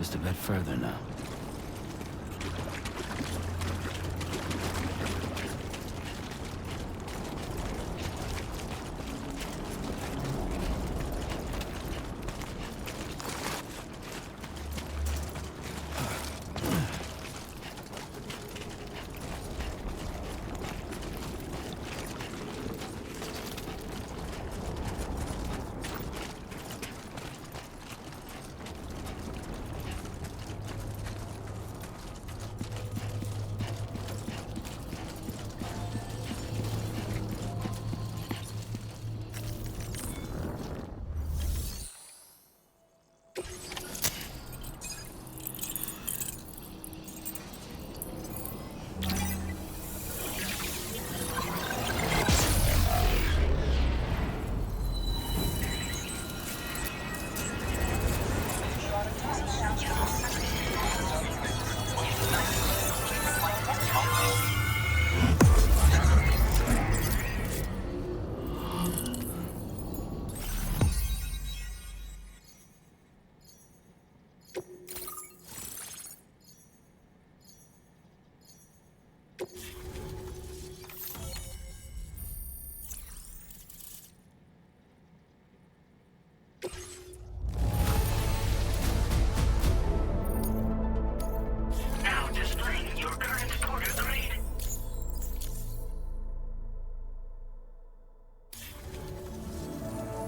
just a bit further now.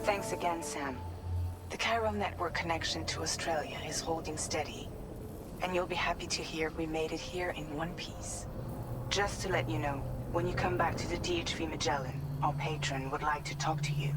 Thanks again, Sam. The Chiral network connection to Australia is holding steady. And you'll be happy to hear we made it here in one piece. Just to let you know, when you come back to the DHV Magellan, our patron would like to talk to you.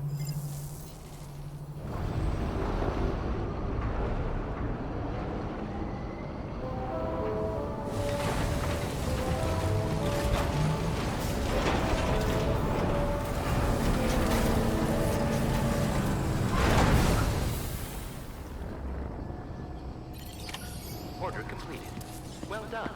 Order completed. Well done.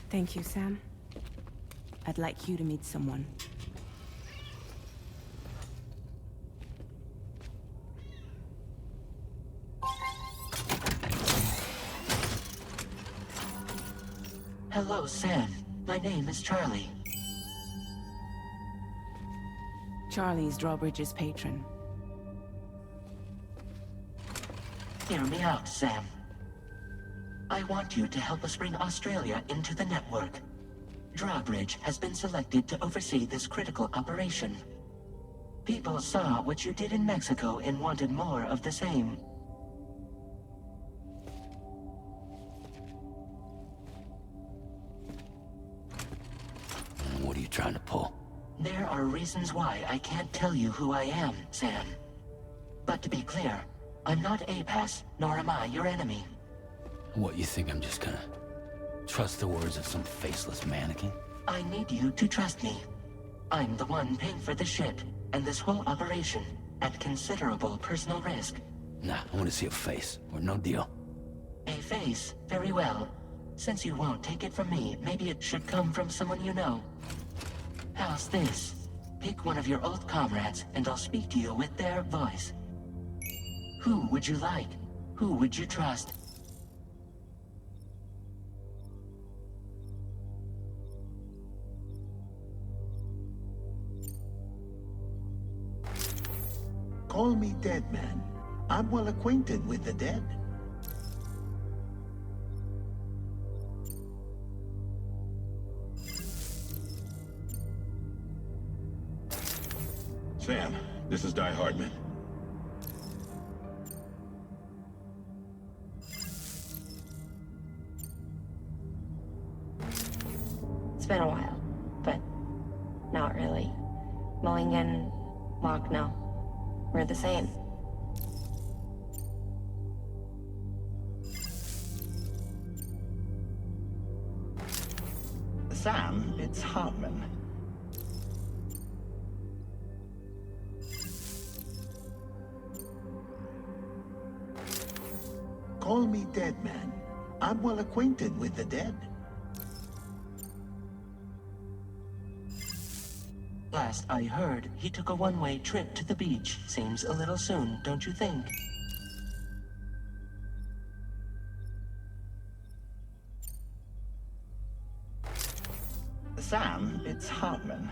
Thank you, Sam. I'd like you to meet someone. Hello, Sam. My name is Charlie. Charlie's Drawbridge's patron. Hear me out, Sam. I want you to help us bring Australia into the network. Drawbridge has been selected to oversee this critical operation. People saw what you did in Mexico and wanted more of the same. What are you trying to pull? There are reasons why I can't tell you who I am, Sam. But to be clear, I'm not APAS, nor am I your enemy. What, you think I'm just gonna trust the words of some faceless mannequin? I need you to trust me. I'm the one paying for the ship and this whole operation at considerable personal risk. Nah, I want to see a face, or no deal. A face? Very well. Since you won't take it from me, maybe it should come from someone you know. How's this? Pick one of your old comrades, and I'll speak to you with their voice. Who would you like? Who would you trust? Call me dead man. I'm well acquainted with the dead. Sam, This is Die Hardman. It's been a while, but not really. Mulligan, Lochno, we're the same. Sam, it's Hartman. Call me Dead Man. I'm well acquainted with the dead. Last I heard, he took a one-way trip to the beach. Seems a little soon, don't you think? Sam, it's Hartman.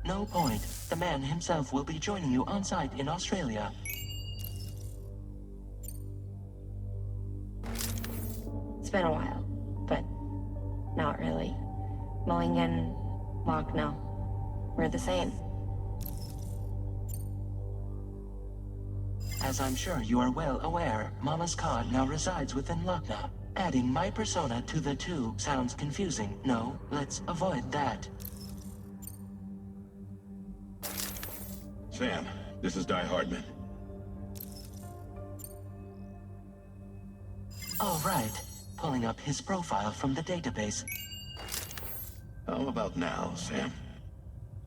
No point. The man himself will be joining you on site in Australia. It's been a while, but not really. Mulligan, Lochno, we're the same. As I'm sure you are well aware, Mama's cod now resides within Lochna. Adding my persona to the two sounds confusing. No, let's avoid that. Sam, this is Die Hardman. All right. Pulling up his profile from the database. How about now, Sam?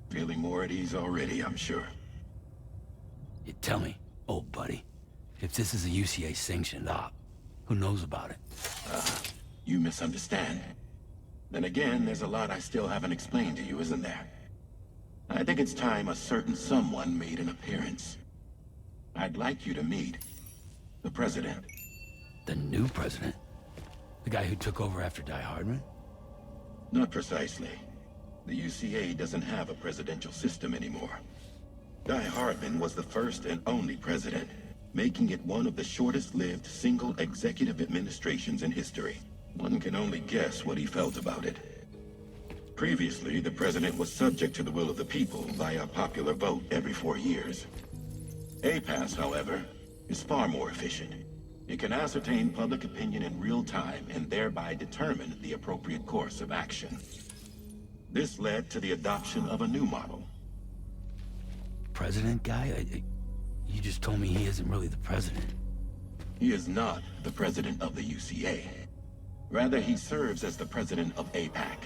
Feeling more at ease already, I'm sure. You tell me, old buddy, if this is a UCA-sanctioned op, who knows about it? You misunderstand. Then again, there's a lot I still haven't explained to you, isn't there? I think it's time a certain someone made an appearance. I'd like you to meet the President. The new president? The guy who took over after Die Hardman? Not precisely. The UCA doesn't have a presidential system anymore. Die Hardman was the first and only president, making it one of the shortest-lived single executive administrations in history. One can only guess what he felt about it. Previously, the president was subject to the will of the people via popular vote every 4 years. APAS, however, is far more efficient. It can ascertain public opinion in real time and thereby determine the appropriate course of action. This led to the adoption of a new model. President guy? You just told me he isn't really the president. He is not the president of the UCA. Rather, he serves as the president of APAC.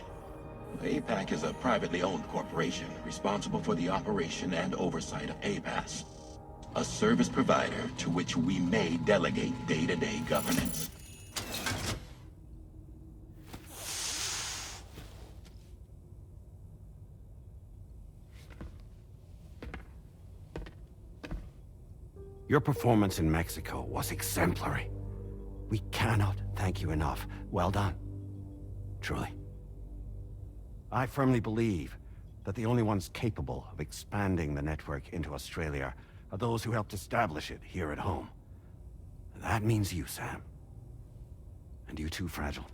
APAC is a privately owned corporation responsible for the operation and oversight of APAS, a service provider to which we may delegate day-to-day governance. Your performance in Mexico was exemplary. We cannot thank you enough. Well done. Truly. I firmly believe that the only ones capable of expanding the network into Australia are those who helped establish it here at home. That means you, Sam. And you too, Fragile.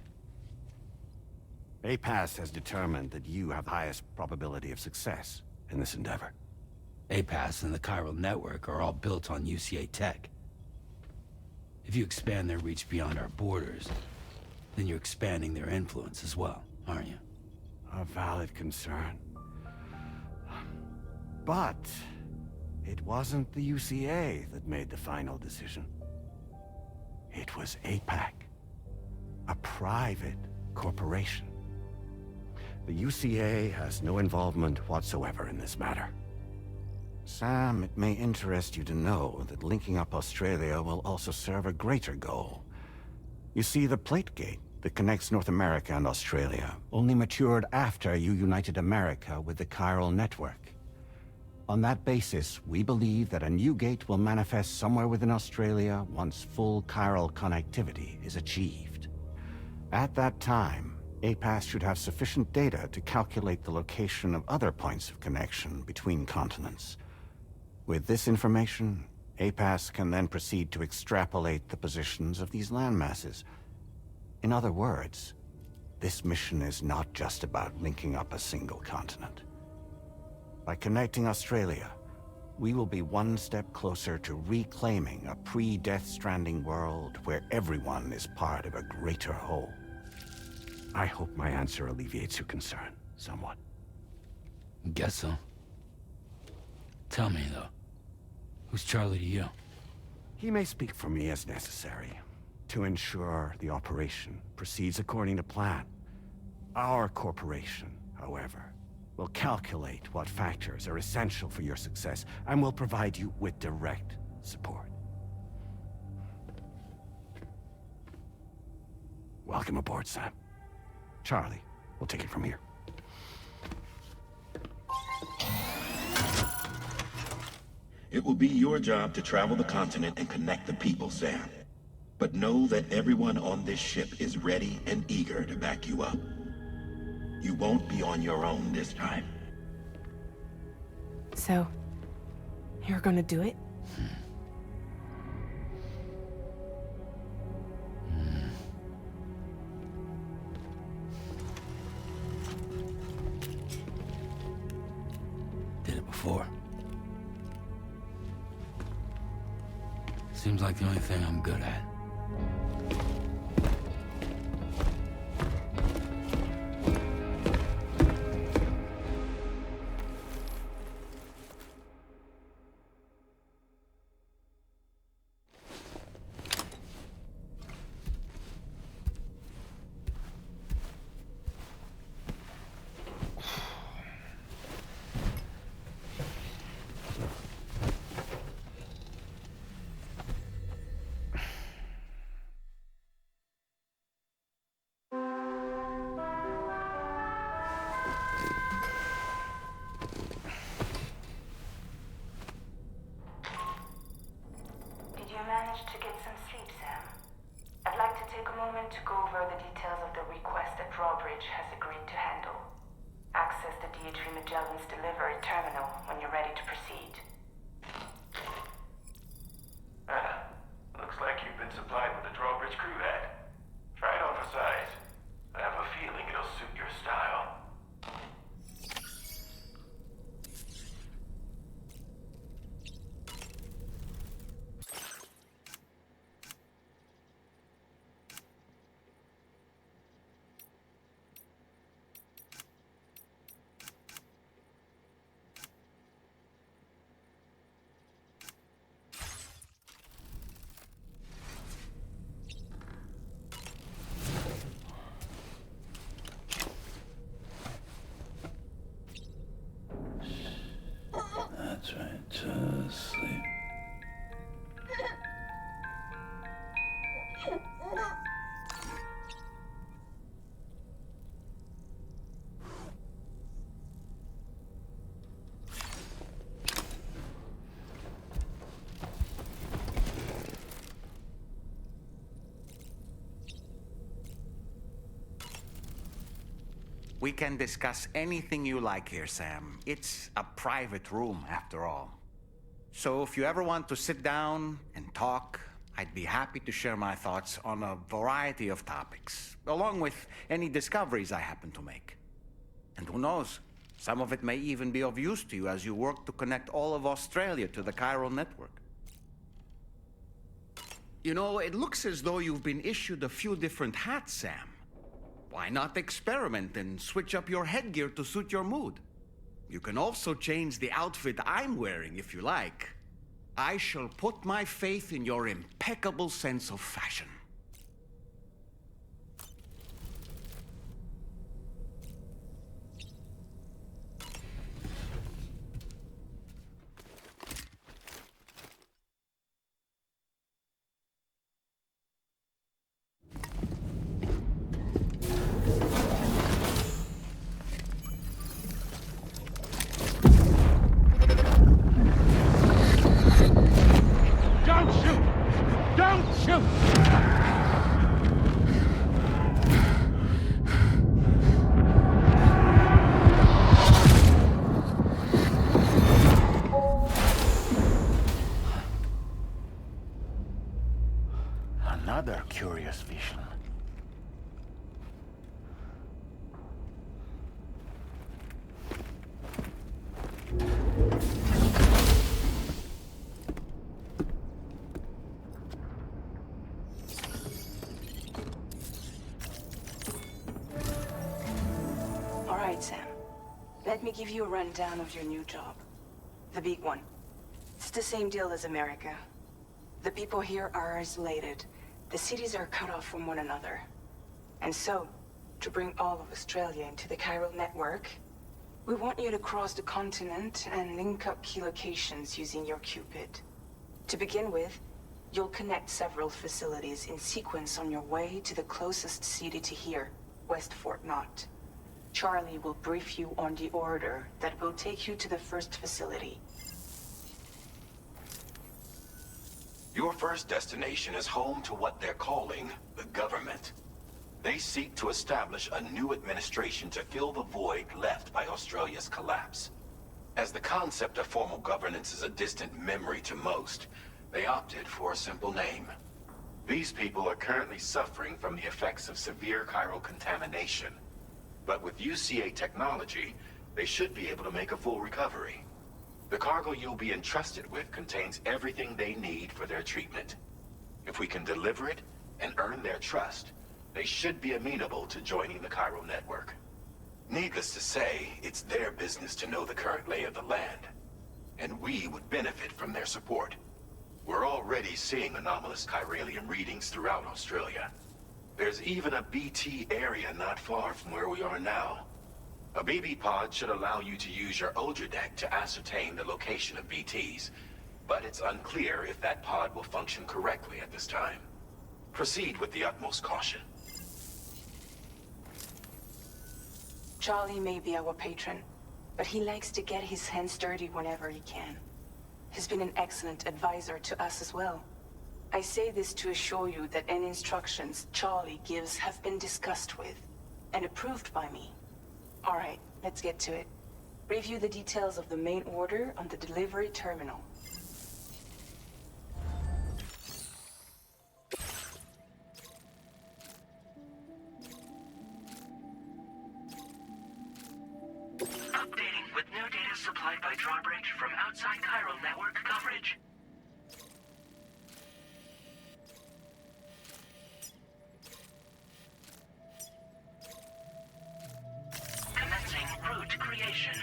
APAS has determined that you have the highest probability of success in this endeavor. APAS and the chiral network are all built on UCA tech. If you expand their reach beyond our borders, then you're expanding their influence as well, aren't you? A valid concern. But it wasn't the UCA that made the final decision. It was APAC, a private corporation. The UCA has no involvement whatsoever in this matter. Sam, it may interest you to know that linking up Australia will also serve a greater goal. You see, the plate gate that connects North America and Australia only matured after you united America with the chiral network. On that basis, we believe that a new gate will manifest somewhere within Australia once full chiral connectivity is achieved. At that time, APAS should have sufficient data to calculate the location of other points of connection between continents. With this information, APAS can then proceed to extrapolate the positions of these landmasses. In other words, this mission is not just about linking up a single continent. By connecting Australia, we will be one step closer to reclaiming a pre-Deathstranding world where everyone is part of a greater whole. I hope my answer alleviates your concern somewhat. Guess so. Tell me, though. Who's Charlie to you? He may speak for me as necessary to ensure the operation proceeds according to plan. Our corporation, however, will calculate what factors are essential for your success and will provide you with direct support. Welcome aboard, Sam. Charlie, we'll take it from here. It will be your job to travel the continent and connect the people, Sam. But know that everyone on this ship is ready and eager to back you up. You won't be on your own this time. So, you're gonna do it? Did it before. Seems like the only thing I'm good at. To get some sleep, Sam. I'd like to take a moment to go over the details of the request that Drawbridge has agreed to handle. Access the D.H. Magellan's delivery terminal when you're ready to proceed. Looks like you've been supplied with a Drawbridge crew hat. Try it on for size. I have a feeling it'll suit your style. That's right, just sleep. We can discuss anything you like here, Sam. It's a private room, after all. So if you ever want to sit down and talk, I'd be happy to share my thoughts on a variety of topics, along with any discoveries I happen to make. And who knows, some of it may even be of use to you as you work to connect all of Australia to the chiral network. You know, it looks as though you've been issued a few different hats, Sam. Why not experiment and switch up your headgear to suit your mood? You can also change the outfit I'm wearing if you like. I shall put my faith in your impeccable sense of fashion. Don't shoot! Don't shoot! right, Sam. Let me give you a rundown of your new job. The big one. It's the same deal as America. The people here are isolated. The cities are cut off from one another. And so, to bring all of Australia into the chiral network, we want you to cross the continent and link up key locations using your Cupid. To begin with, you'll connect several facilities in sequence on your way to the closest city to here, West Fort Knott. Charlie will brief you on the order that will take you to the first facility. Your first destination is home to what they're calling the government. They seek to establish a new administration to fill the void left by Australia's collapse. As the concept of formal governance is a distant memory to most, they opted for a simple name. These people are currently suffering from the effects of severe chiral contamination. But with UCA technology, they should be able to make a full recovery. The cargo you'll be entrusted with contains everything they need for their treatment. If we can deliver it and earn their trust, they should be amenable to joining the chiral network. Needless to say, it's their business to know the current lay of the land, and we would benefit from their support. We're already seeing anomalous chiralium readings throughout Australia. There's even a BT area not far from where we are now. A BB pod should allow you to use your Deck to ascertain the location of BTs, but it's unclear if that pod will function correctly at this time. Proceed with the utmost caution. Charlie may be our patron, but he likes to get his hands dirty whenever he can. He's been an excellent advisor to us as well. I say this to assure you that any instructions Charlie gives have been discussed with and approved by me. All right, let's get to it. Review the details of the main order on the delivery terminal. Updating with new data supplied by drawbridge from outside chiral network coverage. Commencing route creation.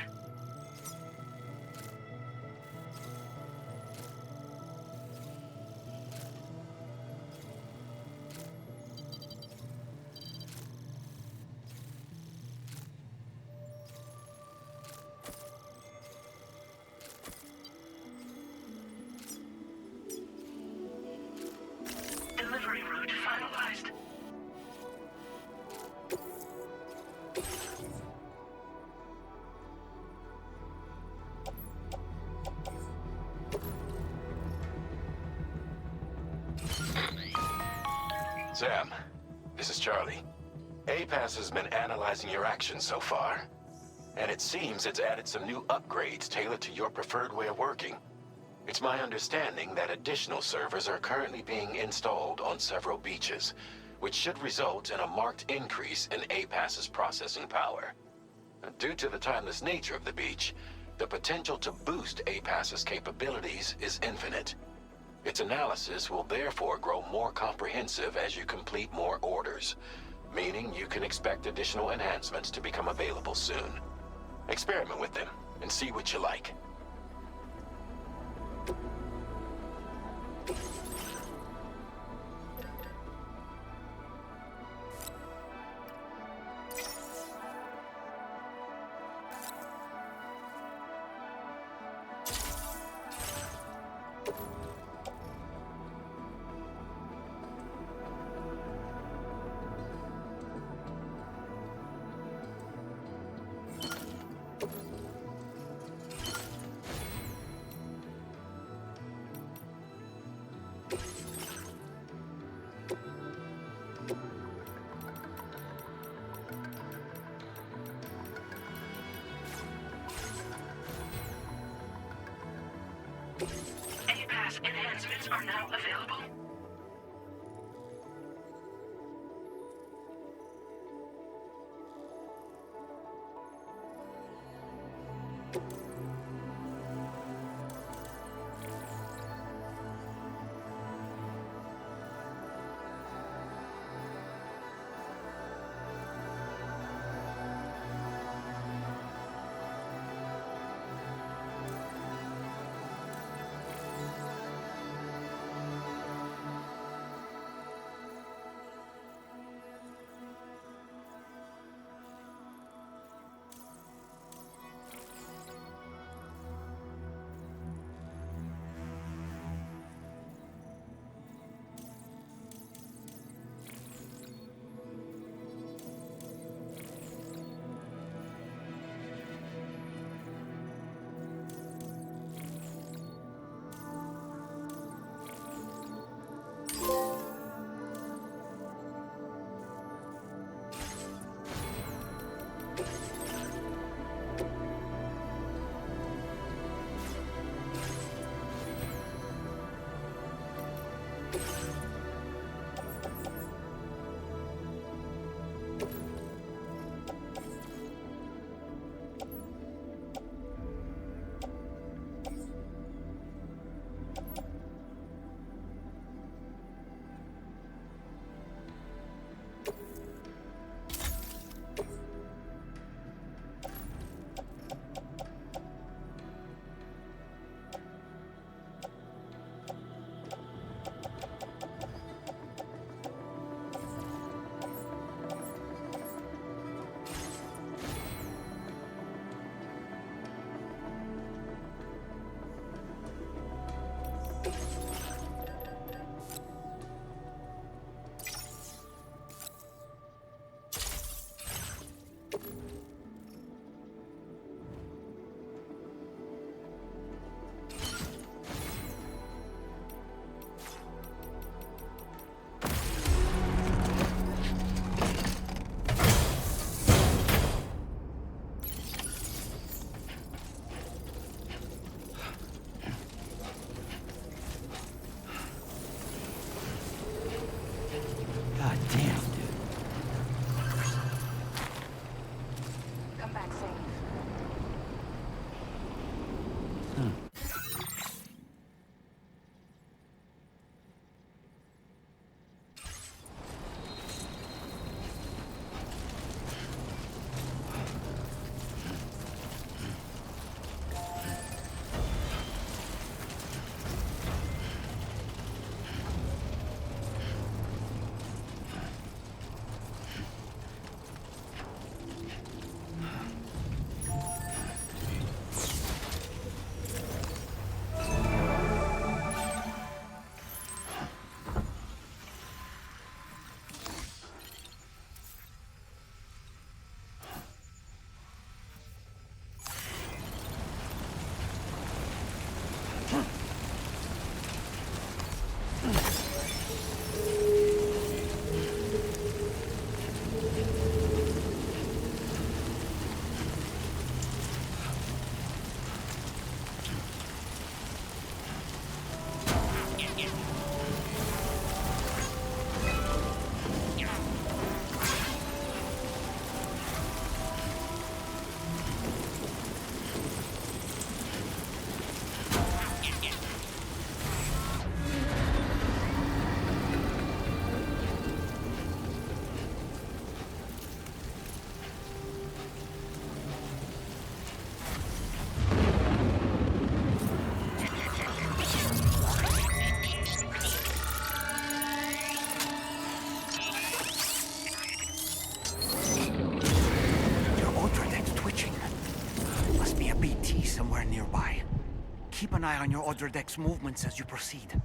Delivery route finalized. Sam, this is Charlie. APAS has been analyzing your actions so far, and it seems it's added some new upgrades tailored to your preferred way of working. It's my understanding that additional servers are currently being installed on several beaches, which should result in a marked increase in APAS's processing power. Due to the timeless nature of the beach, the potential to boost APAS's capabilities is infinite. Its analysis will therefore grow more comprehensive as you complete more orders, meaning you can expect additional enhancements to become available soon. Experiment with them and see what you like. APAS enhancements are now available. an eye on your other deck's movements as you proceed.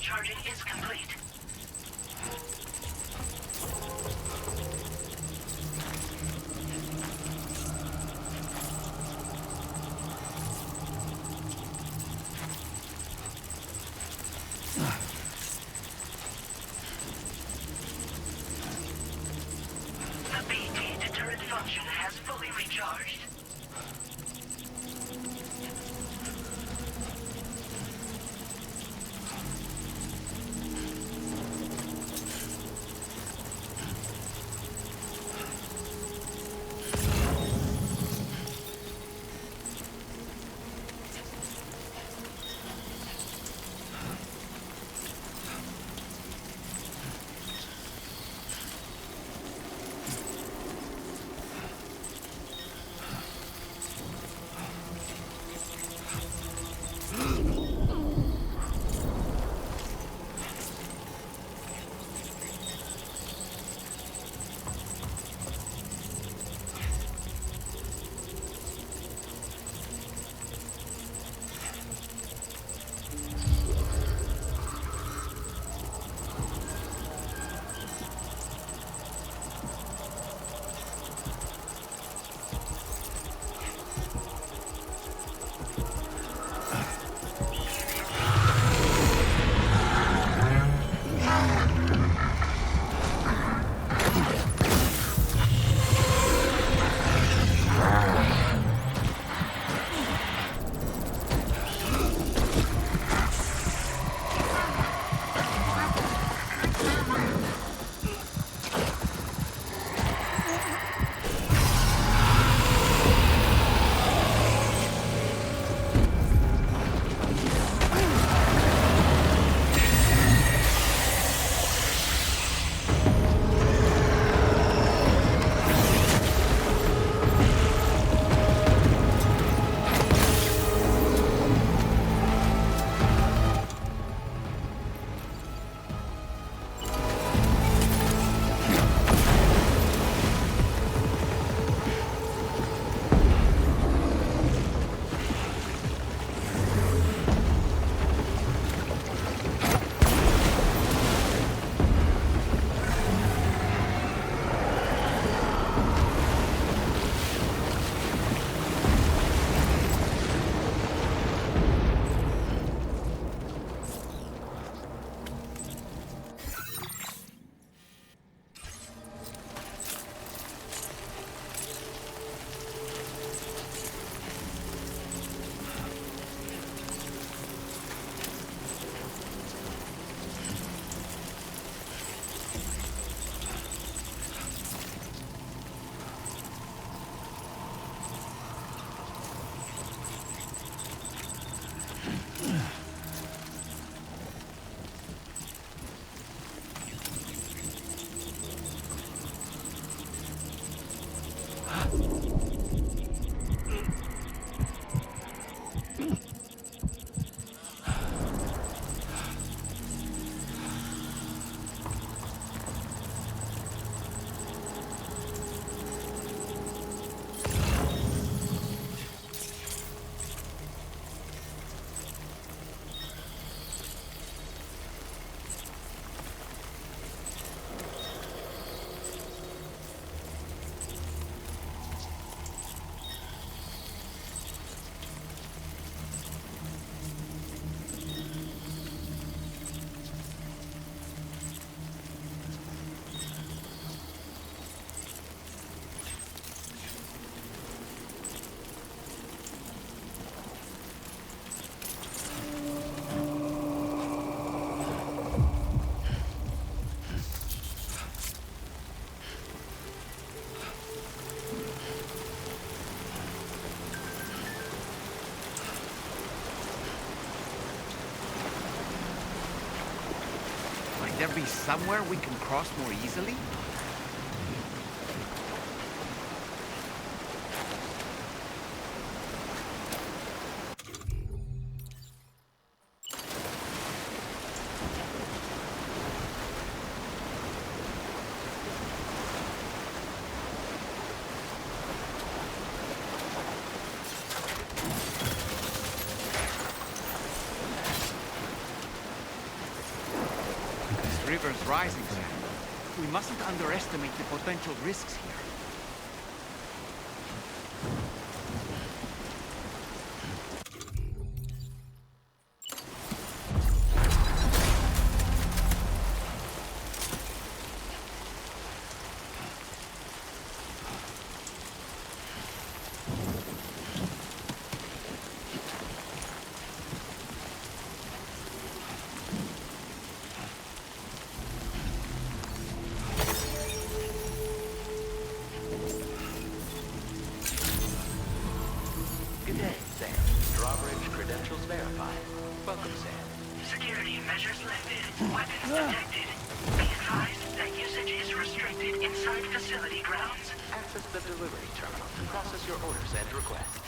Charging is complete. The BT deterrent there be somewhere we can cross more easily? River's rising, Sam. We mustn't underestimate the potential risks here. Good day, Sam. Drawbridge credentials verified. Welcome, Sam. Security measures lifted. Weapons detected. Be advised that usage is restricted inside facility grounds. Access the delivery terminal to process your orders and requests.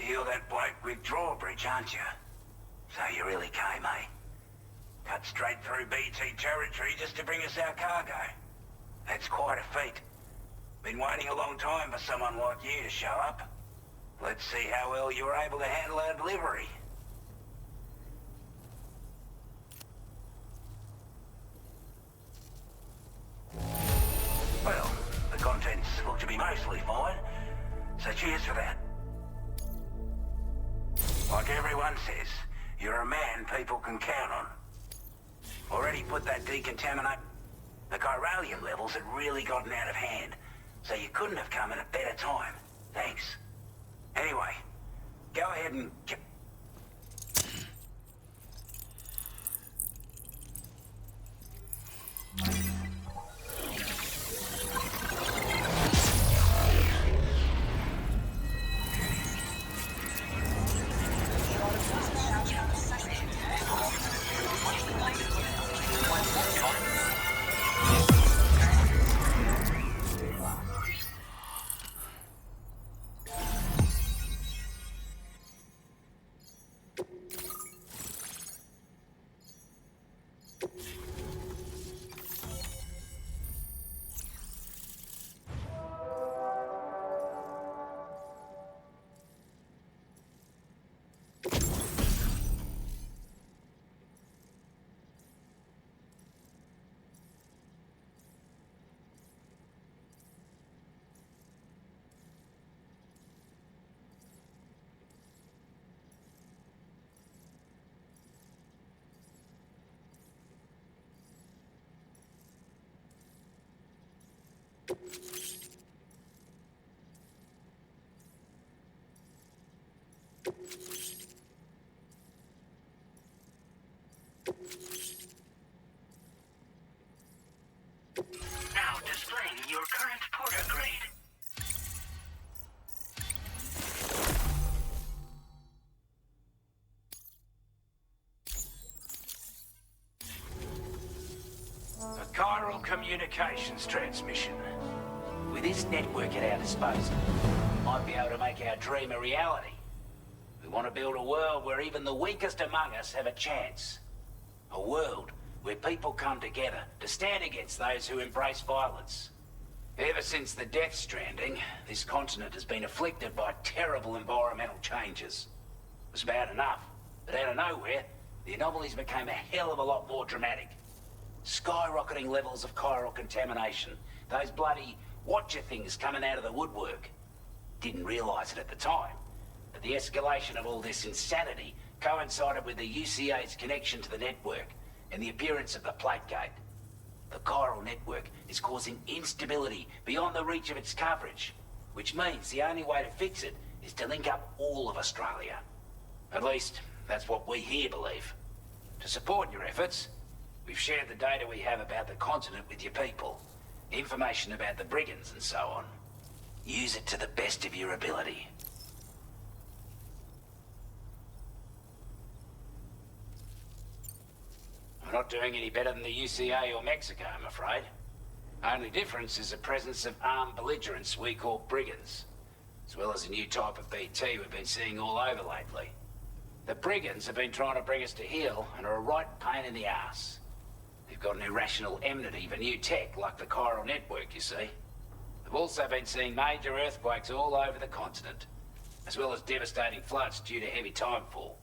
You're that bloke with drawbridge, aren't you? So you really came, eh? Cut straight through BT territory just to bring us our cargo. That's quite a feat. Been waiting a long time for someone like you to show up. Let's see how well you were able to handle our delivery. Well, the contents look to be mostly fine, so cheers for that. Like everyone says, you're a man people can count on. Already put that decontaminate. The chiralium levels had really gotten out of hand, so you couldn't have come at a better time. Thanks. Anyway, go ahead and... Now displaying your current porter grade. A chiral communications transmission. With this network at our disposal, we might be able to make our dream a reality. We want to build a world where even the weakest among us have a chance. A world where people come together to stand against those who embrace violence. Ever since the Deathstranding, this continent has been afflicted by terrible environmental changes. It was bad enough, but out of nowhere, the anomalies became a hell of a lot more dramatic. Skyrocketing levels of chiral contamination, those bloody watcher things coming out of the woodwork. Didn't realize it at the time, but the escalation of all this insanity coincided with the UCA's connection to the network and the appearance of the plate gate. The chiral network is causing instability beyond the reach of its coverage, which means the only way to fix it is to link up all of Australia. At least, that's what we here believe. To support your efforts, we've shared the data we have about the continent with your people. Information about the brigands and so on. Use it to the best of your ability. We're not doing any better than the UCA or Mexico, I'm afraid. Only difference is the presence of armed belligerents we call brigands, as well as a new type of BT we've been seeing all over lately. The brigands have been trying to bring us to heel and are a right pain in the ass. They've got an irrational enmity for new tech like the chiral network, you see. They've also been seeing major earthquakes all over the continent, as well as devastating floods due to heavy timefall.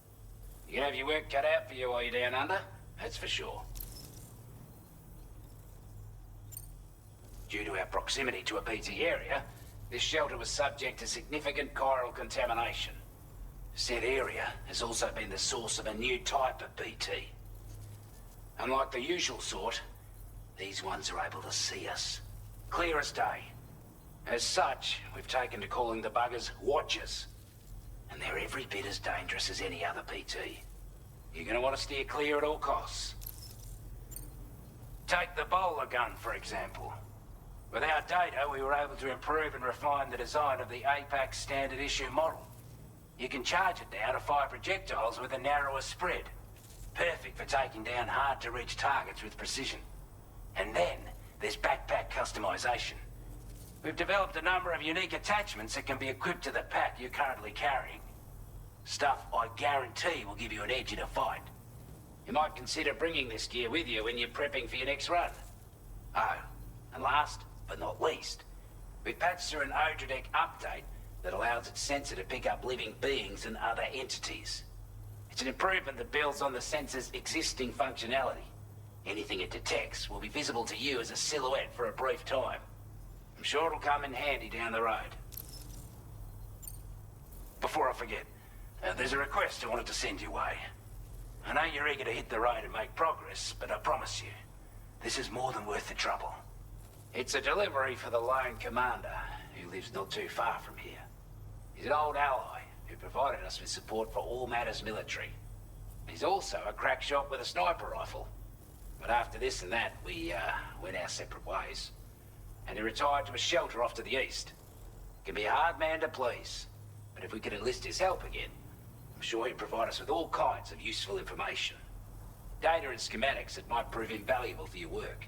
You can have your work cut out for you while you're down under, that's for sure. Due to our proximity to a BT area, this shelter was subject to significant chiral contamination. Said area has also been the source of a new type of BT. Unlike the usual sort, these ones are able to see us. Clear as day. As such, we've taken to calling the buggers Watchers. And they're every bit as dangerous as any other BT. You're gonna want to steer clear at all costs. Take the bowler gun, for example. With our data, we were able to improve and refine the design of the APAC standard issue model. You can charge it now to fire projectiles with a narrower spread. Perfect for taking down hard-to-reach targets with precision. And then, there's backpack customization. We've developed a number of unique attachments that can be equipped to the pack you're currently carrying. Stuff I guarantee will give you an edge in a fight. You might consider bringing this gear with you when you're prepping for your next run. Oh, and last but not least, we've patched through an Odradek update that allows its sensor to pick up living beings and other entities. It's an improvement that builds on the sensor's existing functionality. Anything it detects will be visible to you as a silhouette for a brief time. I'm sure it'll come in handy down the road. Before I forget, there's a request I wanted to send your way. I know you're eager to hit the road and make progress, but I promise you, this is more than worth the trouble. It's a delivery for the lone commander, who lives not too far from here. He's an old ally who provided us with support for all matters military. He's also a crack shot with a sniper rifle. But after this and that, we went our separate ways. And he retired to a shelter off to the east. Can be a hard man to please, but if we could enlist his help again, I'm sure he'd provide us with all kinds of useful information. Data and schematics that might prove invaluable for your work.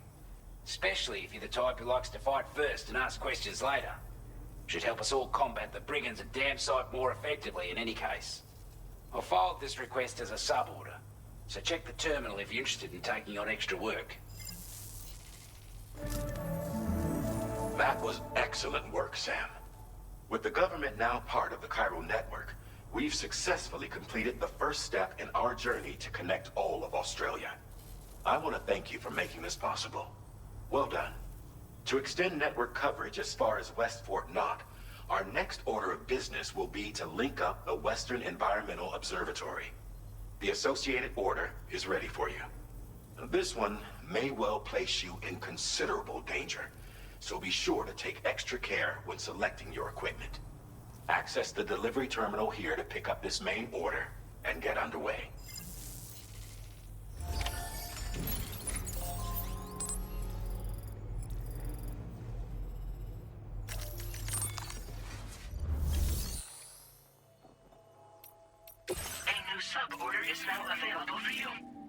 Especially if you're the type who likes to fight first and ask questions later. Should help us all combat the brigands a damn sight more effectively in any case. I'll filed this request as a sub-order, so check the terminal if you're interested in taking on extra work. That was excellent work, Sam. With the government now part of the chiral network, we've successfully completed the first step in our journey to connect all of Australia. I want to thank you for making this possible. Well done. To extend network coverage as far as West Fort Knott, our next order of business will be to link up the Western Environmental Observatory. The associated order is ready for you. This one may well place you in considerable danger, so be sure to take extra care when selecting your equipment. Access the delivery terminal here to pick up this main order and get underway. A new sub-order is now available for you.